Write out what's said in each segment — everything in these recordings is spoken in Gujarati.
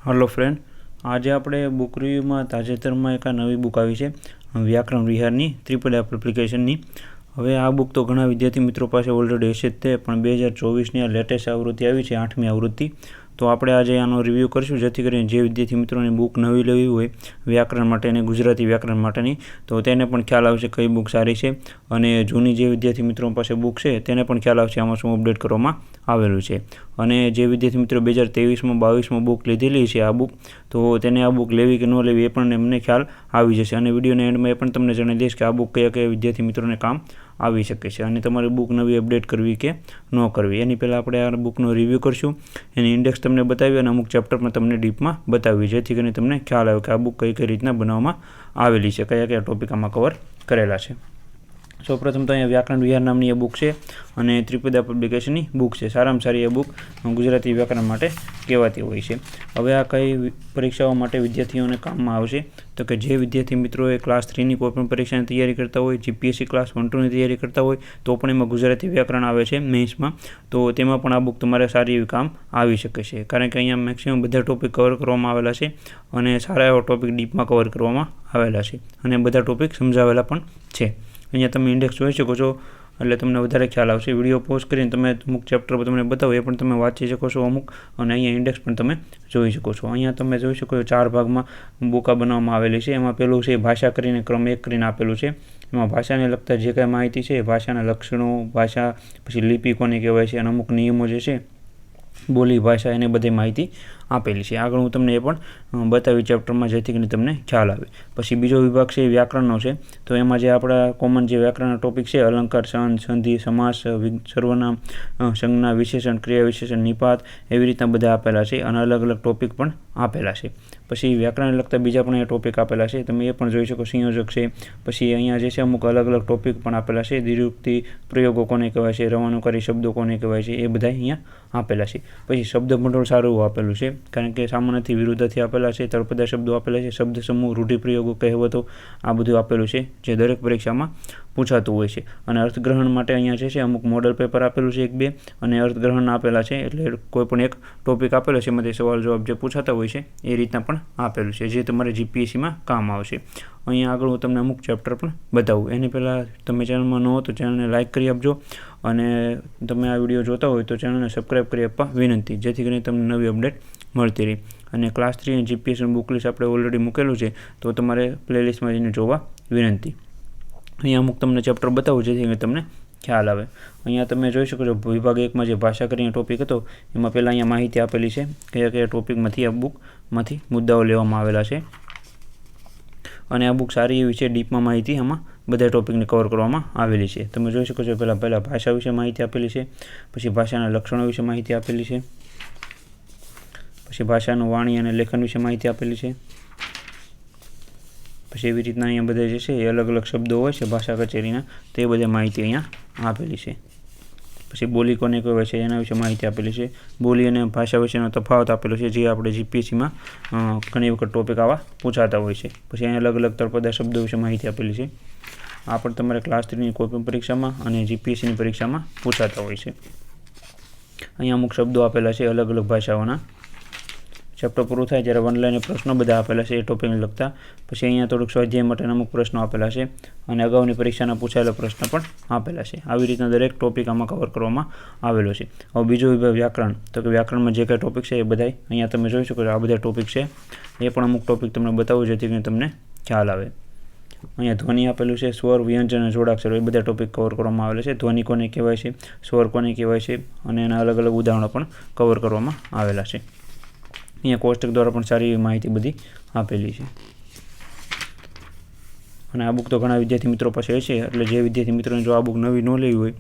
हेलो फ्रेंड, आज આપણે બુક રિવ્યુમાં તાજેતરમાં એક નવી બુક આવી છે વ્યાકરણ વિહારની ટ્રિપલ એપ એપ્લિકેશનની. હવે આ બુક તો ઘણા વિદ્યાર્થી મિત્રો પાસે ઓલરેડી હશે જ તે, પણ 2024ની આ લેટેસ્ટ આવૃત્તિ આવી છે, 8મી આવૃત્તિ. તો આપણે આજે આનો રિવ્યૂ કરીશું, જેથી કરીને જે વિદ્યાર્થી મિત્રોને બુક નવી લેવી હોય વ્યાકરણ માટેની, ગુજરાતી વ્યાકરણ માટેની, તો તેને પણ ખ્યાલ આવશે કઈ બુક સારી છે, અને જૂની જે વિદ્યાર્થી મિત્રો પાસે બુક છે તેને પણ ખ્યાલ આવશે આમાં શું અપડેટ કરવામાં આવેલું છે. અને જે વિદ્યાર્થી મિત્રો 2023માં 22માં બુક લીધેલી છે આ બુક, તો તેને આ બુક લેવી કે ન લેવી એ પણ એમને ખ્યાલ આવી જશે. અને વિડીયોના એન્ડમાં એ પણ તમને જણાવી દઈશ કે આ બુક કયા કયા વિદ્યાર્થી મિત્રોને કામ આવી શકે છે, અને તમારે બુક નવી અપડેટ કરવી કે ન કરવી એની પહેલાં આપણે આ બુકનો રિવ્યૂ કરશું. એની ઇન્ડેક્સ તમને બતાવી અને અમુક ચેપ્ટરમાં તમને ડીપમાં બતાવી, જેથી કરીને તમને ખ્યાલ આવે કે આ બુક કઈ કઈ રીતના બનાવવામાં આવેલી છે, કયા કયા ટોપિક આમાં કવર કરેલા છે. સૌપ્રથમ તો અહીંયા વ્યાકરણ વિહાર નામની એ બુક છે, અને ત્રિપદ એપ્લિકેશનની બુક છે. સારામાં સારી એ બુક ગુજરાતી વ્યાકરણ માટે કહેવાતી હોય છે. હવે આ કઈ પરીક્ષાઓ માટે વિદ્યાર્થીઓને કામમાં આવશે, તો કે જે વિદ્યાર્થી મિત્રોએ ક્લાસ 3ની કોઈપણ પરીક્ષાની તૈયારી કરતા હોય, જીપીએસસી ક્લાસ 1-2ની તૈયારી કરતા હોય, તો પણ એમાં ગુજરાતી વ્યાકરણ આવે છે મેન્સમાં, તો તેમાં પણ આ બુક તમારે સારી એવી કામ આવી શકે છે. કારણ કે અહીંયા મેક્સિમમ બધા ટોપિક કવર કરવામાં આવેલા છે, અને સારા એવા ટોપિક ડીપમાં કવર કરવામાં આવેલા છે, અને બધા ટોપિક સમજાવેલા પણ છે. અહીંયા તમે ઇન્ડેક્સ જોઈ શકો છો, એટલે તમને વધારે ખ્યાલ આવશે. વિડીયો પોઝ કરીને તમે અમુક ચેપ્ટર પર તમને બતાવો એ પણ તમે વાંચી શકો છો અમુક, અને અહીંયા ઇન્ડેક્સ પણ તમે જોઈ શકો છો. અહીંયા તમે જોઈ શકો છો 4 ભાગમાં બુક બનાવવામાં આવેલી છે. એમાં પેલું છે ભાષા કરીને ક્રમ 1 કરીને આપેલું છે. એમાં ભાષાને લગતા જે કાંઈ માહિતી છે, ભાષાના લક્ષણો, ભાષા પછી લિપિ કોને કહેવાય છે, અને અમુક નિયમો જે છે, બોલી ભાષા, એને બધી માહિતી આપેલી છે. આગળ હું તમને એ પણ બતાવી ચેપ્ટરમાં, જેથી કરીને તમને ખ્યાલ આવે. પછી બીજો વિભાગ છે વ્યાકરણનો છે, તો એમાં જે આપણા કોમન જે વ્યાકરણના ટોપિક છે, અલંકાર, સંધિ, સમાસ, સર્વનામ, સંજ્ઞા, વિશેષણ, ક્રિયા વિશેષણ, નિપાત, એવી રીતના બધા આપેલા છે, અને અલગ અલગ ટોપિક પણ આપેલા છે. પછી વ્યાકરણને લગતા બીજા પણ એ ટોપિક આપેલા છે, તમે એ પણ જોઈ શકો. સંયોજક છે, પછી અહીંયા જે છે અમુક અલગ અલગ ટોપિક પણ આપેલા છે. દ્વિરૂક્તિ પ્રયોગો કોને કહેવાય છે, રવાનુકારી શબ્દો કોને કહેવાય છે, એ બધા અહીંયા આપેલા છે. પછી શબ્દ ભંડોળ સારું એવું આપેલું છે, કારણ કે સામાન્યથી વિરુદ્ધથી આપેલા છે, તળપદા શબ્દો આપેલા છે, શબ્દ સમૂહ, રૂઢિપ્રયોગો, કહેવતો, આ બધું આપેલું છે, જે દરેક પરીક્ષામાં પૂછાતું હોય છે. અને અર્થગ્રહણ માટે અહીંયા જે છે અમુક મોડલ પેપર આપેલું છે 1-2, અને અર્થગ્રહણ આપેલા છે, એટલે કોઈ પણ એક ટોપિક આપેલો છે એમાંથી સવાલ જવાબ જે પૂછાતા હોય છે એ રીતના પણ આપેલું છે, જે તમારે જીપીએસસીમાં કામ આવશે. અહીંયા આગળ હું તમને અમુક ચેપ્ટર પણ બતાવું. એની પહેલાં તમે ચેનલમાં ન હો તો ચેનલને લાઇક કરી આપજો, અને તમે આ વિડીયો જોતા હોય તો ચેનલને સબસ્ક્રાઈબ કરી આપવા વિનંતી, જેથી કરીને તમને નવી અપડેટ મળતી રહી. અને ક્લાસ 3 અને જીપીએસસીનું બુક લિસ્ટ આપણે ઓલરેડી મૂકેલું છે, તો તમારે પ્લેલિસ્ટમાં જઈને જોવા વિનંતી. અહીંયા અમુક તમને ચેપ્ટર બતાવું, જેથી કરીને તમને ખ્યાલ આવે. અહીંયા તમે જોઈ શકો છો વિભાગ 1માં જે ભાષા કરીને ટોપિક હતો, એમાં પહેલાં અહીંયા માહિતી આપેલી છે કયા કયા ટોપિકમાંથી આ બુકમાંથી મુદ્દાઓ લેવામાં આવેલા છે, અને આ બુક સારી એવી છે, ડીપમાં માહિતી આમાં બધા ટોપિકને કવર કરવામાં આવેલી છે. તમે જોઈ શકો છો પહેલાં ભાષા વિશે માહિતી આપેલી છે, પછી ભાષાના લક્ષણો વિશે માહિતી આપેલી છે, પછી ભાષાનું વાણી અને લેખન વિશે માહિતી આપેલી છે. પછી એવી રીતના અહીંયા બધા જે છે એ અલગ અલગ શબ્દો હોય છે ભાષા કચેરીના, તે બધી માહિતી અહીંયા આપેલી છે. પછી બોલી કોને કહેવાય છે એના વિશે માહિતી આપેલી છે. બોલી અને ભાષા વિશેનો તફાવત આપેલો છે, જે આપણે જીપીએસસીમાં ઘણી વખત ટોપિક આવા પૂછાતા હોય છે. પછી અહીંયા અલગ અલગ તળપદા શબ્દો વિશે માહિતી આપેલી છે. આ પણ તમારે ક્લાસ 3ની કોઈપણ પરીક્ષામાં અને જીપીએસસીની પરીક્ષામાં પૂછાતા હોય છે. અહીંયા અમુક શબ્દો આપેલા છે અલગ અલગ ભાષાઓના. ચેપ્ટર પૂરું થાય જ્યારે વનલાઈન પ્રશ્નો બધા આપેલા છે એ ટોપિકને લગતા. પછી અહીંયા થોડુંક સ્વાધ્યાય માટેના અમુક પ્રશ્નો આપેલા છે, અને અગાઉની પરીક્ષાના પૂછાયેલા પ્રશ્ન પણ આપેલા છે. આવી રીતના દરેક ટોપિક આમાં કવર કરવામાં આવેલો છે. હવે બીજો વિભાગ વ્યાકરણ, તો કે વ્યાકરણમાં જે કાંઈ ટોપિક છે એ બધા અહીંયા તમે જોઈ શકો છો. આ બધા ટોપિક છે, એ પણ અમુક ટોપિક તમને બતાવું, જેથી કરીને તમને ખ્યાલ આવે. અહીંયા ધ્વનિ આપેલું છે, સ્વર, વ્યંજન અને જોડાક્ષરો, એ બધા ટોપિક કવર કરવામાં આવેલા છે. ધ્વનિ કોને કહેવાય છે, સ્વર કોને કહેવાય છે, અને એના અલગ અલગ ઉદાહરણો પણ કવર કરવામાં આવેલા છે. અહીંયા કોષ્ટક દ્વારા પણ સારી એવી માહિતી બધી આપેલી છે. અને આ બુક તો ઘણા વિદ્યાર્થી મિત્રો પાસે છે, એટલે જે વિદ્યાર્થી મિત્રોને જો આ બુક નવી ન લેવી હોય,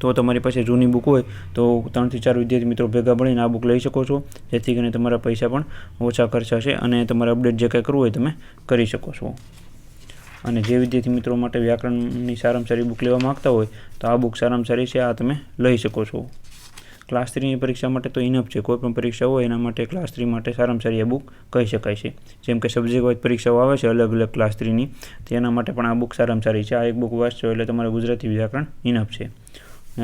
તો તમારી પાસે જૂની બુક હોય તો 3 થી 4 વિદ્યાર્થી મિત્રો ભેગા મળીને આ બુક લઈ શકો છો, જેથી કરીને તમારા પૈસા પણ ઓછા ખર્ચાશે, અને તમારે અપડેટ જે કાંઈ કરવું હોય તમે કરી શકો છો. અને જે વિદ્યાર્થી મિત્રો માટે વ્યાકરણની સારામાં સારી બુક લેવા માગતા હોય, તો આ બુક સારામાં સારી છે, આ તમે લઈ શકો છો. ક્લાસ 3ની પરીક્ષા માટે તો ઇનફ છે. કોઈ પણ પરીક્ષા હોય એના માટે ક્લાસ 3 માટે સારામાં સારી આ બુક કહી શકાય છે. જેમ કે સબ્જેક્ટ વાઇઝ પરીક્ષાઓ આવે છે અલગ અલગ ક્લાસ 3ની, તેના માટે પણ આ બુક સારામાં સારી છે. આ એક બુક વાંચશો એટલે તમારે ગુજરાતી વ્યાકરણ ઇનફ છે.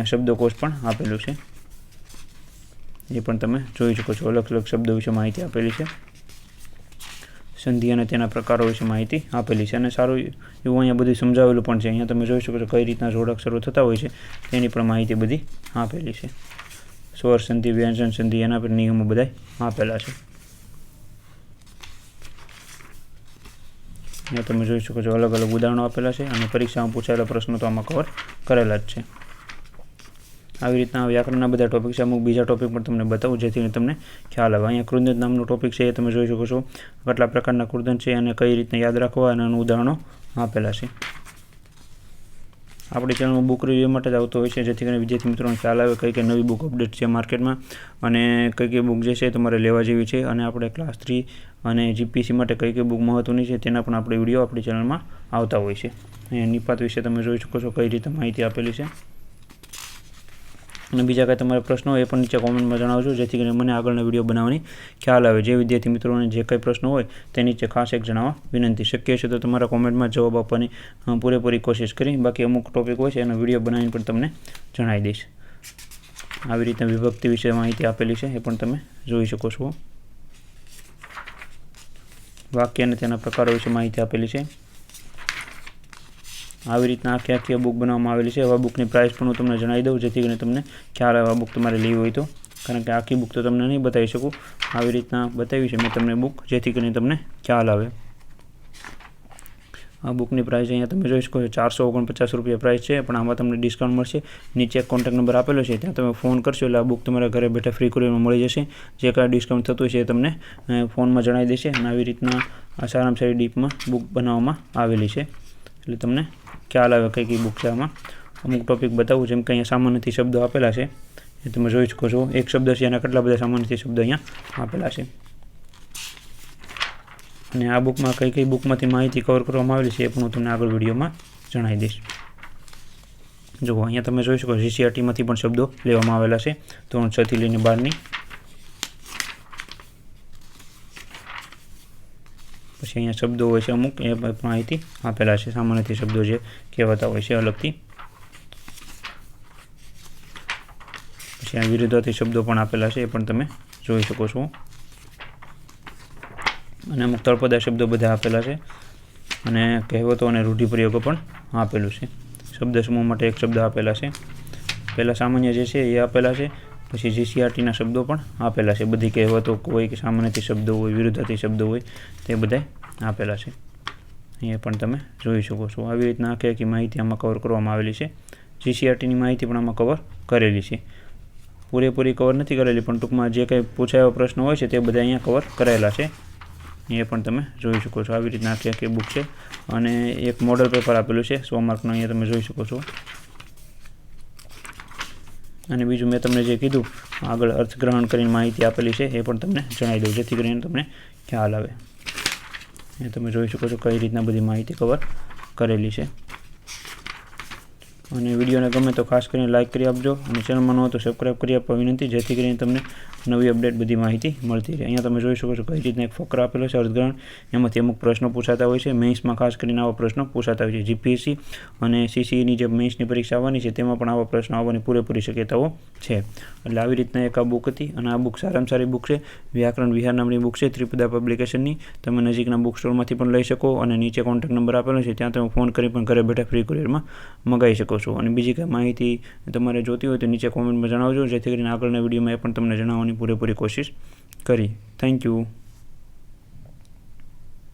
શબ્દકોશ પણ આપેલું છે. એ પણ તમે જોઈ શકો છો. અલગ અલગ શબ્દો વિશે માહિતી આપેલી છે. સંધિ અને તેના પ્રકારો વિશે માહિતી આપેલી છે અને સારું એવું અહીંયા બધું સમજાવેલું પણ છે. અહીંયા તમે જોઈ શકો છો કઈ રીતના જોડાક્ષરો થતા હોય છે તેની પણ માહિતી બધી આપેલી છે. સ્વર સંધિ, વ્યંજન સંધિ, એના પર નિયમો બધા આપેલા છે. અહીંયા તમે જોઈ શકો છો અલગ અલગ ઉદાહરણો આપેલા છે અને પરીક્ષામાં પૂછાયેલા પ્રશ્નો તો આમાં કવર કરેલા જ છે. આવી રીતના વ્યાકરણના બધા ટોપિક છે. અમુક બીજા ટોપિક પણ તમને બતાવું જેથી તમને ખ્યાલ આવે. અહીંયા કૃદંત નામનો ટોપિક છે એ તમે જોઈ શકો છો કેટલા પ્રકારના કૃદંત છે અને કઈ રીતના યાદ રાખવા અને એનું ઉદાહરણો આપેલા છે. આપણી ચેનલમાં બુક રિવ્યૂ માટે જ આવતો હોય છે જેથી કરીને વિદ્યાર્થી મિત્રોને ખ્યાલ આવે કઈ કઈ નવી બુક અપડેટ છે માર્કેટમાં અને કઈ કઈ બુક જે છે તમારે લેવા જેવી છે અને આપણે ક્લાસ 3 અને જીપીસી માટે કઈ કઈ બુક મહત્વની છે તેના પણ આપણે વિડીયો આપણી ચેનલમાં આવતા હોય છે. અહીંયા નિપાત વિશે તમે જોઈ શકો છો કઈ રીતે માહિતી આપેલી છે અને બીજા કાંઈ તમારા પ્રશ્નો હોય એ પણ નીચે કોમેન્ટમાં જણાવજો જેથી કરીને મને આગળના વિડીયો બનાવવાની ખ્યાલ આવે. જે વિદ્યાર્થી મિત્રોને જે કંઈ પ્રશ્નો હોય તે નીચે ખાસ એક જણાવવા વિનંતી. શક્ય છે તો તમારા કોમેન્ટમાં જવાબ આપવાની પૂરેપૂરી કોશિશ કરી. બાકી અમુક ટોપિક હોય છે એનો વિડીયો બનાવીને પણ તમને જણાવી દઈશ. આવી રીતે વિભક્તિ વિશે માહિતી આપેલી છે એ પણ તમે જોઈ શકો છો. વાક્ય અને તેના પ્રકારો વિશે માહિતી આપેલી છે. આવી રીતના આખી બુક બનાવવામાં આવેલી છે. આવા બુકની પ્રાઇસ પણ હું તમને જણાવી દઉં જેથી કરીને તમને ખ્યાલ આવે આ બુક તમારે લેવી હોય તો, કારણ કે આખી બુક તો તમને નહીં બતાવી શકું. આવી રીતના બતાવી છે મેં તમને બુક જેથી કરીને તમને ખ્યાલ આવે. આ બુકની પ્રાઇસ અહીંયા તમે જોઈ શકો છો 449 રૂપિયા પ્રાઇસ છે, પણ આમાં તમને ડિસ્કાઉન્ટ મળશે. નીચે કોન્ટેક્ટ નંબર આપેલો છે ત્યાં તમે ફોન કરશો એટલે આ બુક તમારા ઘરે બેઠા ફ્રી કુરિયરમાં મળી જશે. જે કાંઈ ડિસ્કાઉન્ટ થતું છે એ તમને ફોનમાં જણાવી દેશે અને આવી રીતના આ સારામાં સારી ડીપમાં બુક બનાવવામાં આવેલી છે એટલે તમને ખ્યાલ આવે કઈ કઈ બુક છે. આમાં અમુક ટોપિક બતાવું જેમ કે અહીંયા સામાન્યથી શબ્દો આપેલા છે એ તમે જોઈ શકો છો. એક શબ્દ છે એના કેટલા બધા સામાન્યથી શબ્દો અહીંયા આપેલા છે અને આ બુકમાં કઈ કઈ બુકમાંથી માહિતી કવર કરવામાં આવેલી છે એ પણ હું તમને આગળ વિડીયોમાં જણાવી દઈશ. જુઓ અહીંયા તમે જોઈ શકો જીસીઆરટીમાંથી પણ શબ્દો લેવામાં આવેલા છે ધોરણ 6 થી લઈને 12ની. પછી અહીંયા શબ્દો હોય છે અમુક એ માહિતી આપેલા છે. સામાન્યથી શબ્દો જે કહેવાતા હોય છે અલગથી. પછી આ વિરુદ્ધાર્થી શબ્દો પણ આપેલા છે એ પણ તમે જોઈ શકો છો અને અમુક તળપદા શબ્દો બધા આપેલા છે અને કહેવતો અને રૂઢિપ્રયોગો પણ આપેલું છે. શબ્દ સમૂહ માટે એક શબ્દ આપેલા છે. પહેલાં સામાન્ય જે છે એ આપેલા છે. પછી જીસીઆરટીના શબ્દો પણ આપેલા છે. બધી કહેવતો હોય કે સામાન્યથી શબ્દો હોય, વિરુદ્ધાર્થી શબ્દો હોય તે બધા આપેલા છે. એ પણ તમે જોઈ શકો છો. આવી રીતના આખી માહિતી આમાં કવર કરવામાં આવેલી છે. જીસીઆરટીની માહિતી પણ આમાં કવર કરેલી છે. પૂરેપૂરી કવર નથી કરેલી પણ ટૂંકમાં જે કંઈ પૂછાયેલો પ્રશ્નો હોય છે તે બધા અહીંયા કવર કરેલા છે. એ પણ તમે જોઈ શકો છો. આવી રીતના આખી બુક છે અને એક મોડલ પેપર આપેલું છે 100 માર્કનું અહીંયા તમે જોઈ શકો છો. અને બીજું મેં તમને જે કીધું આગળ અર્થગ્રહણ કરીને માહિતી આપેલી છે એ પણ તમને જણાવી દઉં જેથી કરીને તમને ખ્યાલ આવે. એ તમે જોઈ શકો છો કઈ રીતના બધી માહિતી કવર કરેલી છે. અને વિડીયોને ગમે તો ખાસ કરીને લાઇક કરી આપજો અને ચેનલમાં ન હોય તો સબસ્ક્રાઈબ કરી આપવા વિનંતી જેથી કરીને તમને નવી અપડેટ બધી માહિતી મળતી રહે. અહીંયા તમે જોઈ શકો છો કઈ રીતના એક ફકરો આપેલો છે અર્થગ્રહણ. એમાંથી અમુક પ્રશ્નો પૂછાતા હોય છે. મેઇન્સમાં ખાસ કરીને આવા પ્રશ્નો પૂછાતા હોય છે. જીપીએસસી અને સીસીઈની જે મેઇન્સની પરીક્ષા આવવાની છે તેમાં પણ આવા પ્રશ્નો આવવાની પૂરેપૂરી શક્યતાઓ છે. એટલે આવી રીતના એક આ બુક હતી અને આ બુક સારામાં સારી બુક છે. વ્યાકરણ વિહાર નામની બુક છે ત્રિપદા પબ્લિકેશનની. તમે નજીકના બુક સ્ટોરમાંથી પણ લઈ શકો અને નીચે કોન્ટેક્ટ નંબર આપેલો છે ત્યાં તમે ફોન કરી પણ ઘરે બેઠા ફ્રી કુરિયરમાં મંગાવી શકો છો. અને બીજી કંઈ માહિતી તમારે જોતી હોય તો નીચે કોમેન્ટમાં જણાવજો જેથી કરીને આગળના વિડીયોમાં એ પણ તમને જણાવવાની પૂરેપૂરી કોશિશ કરી. Thank you.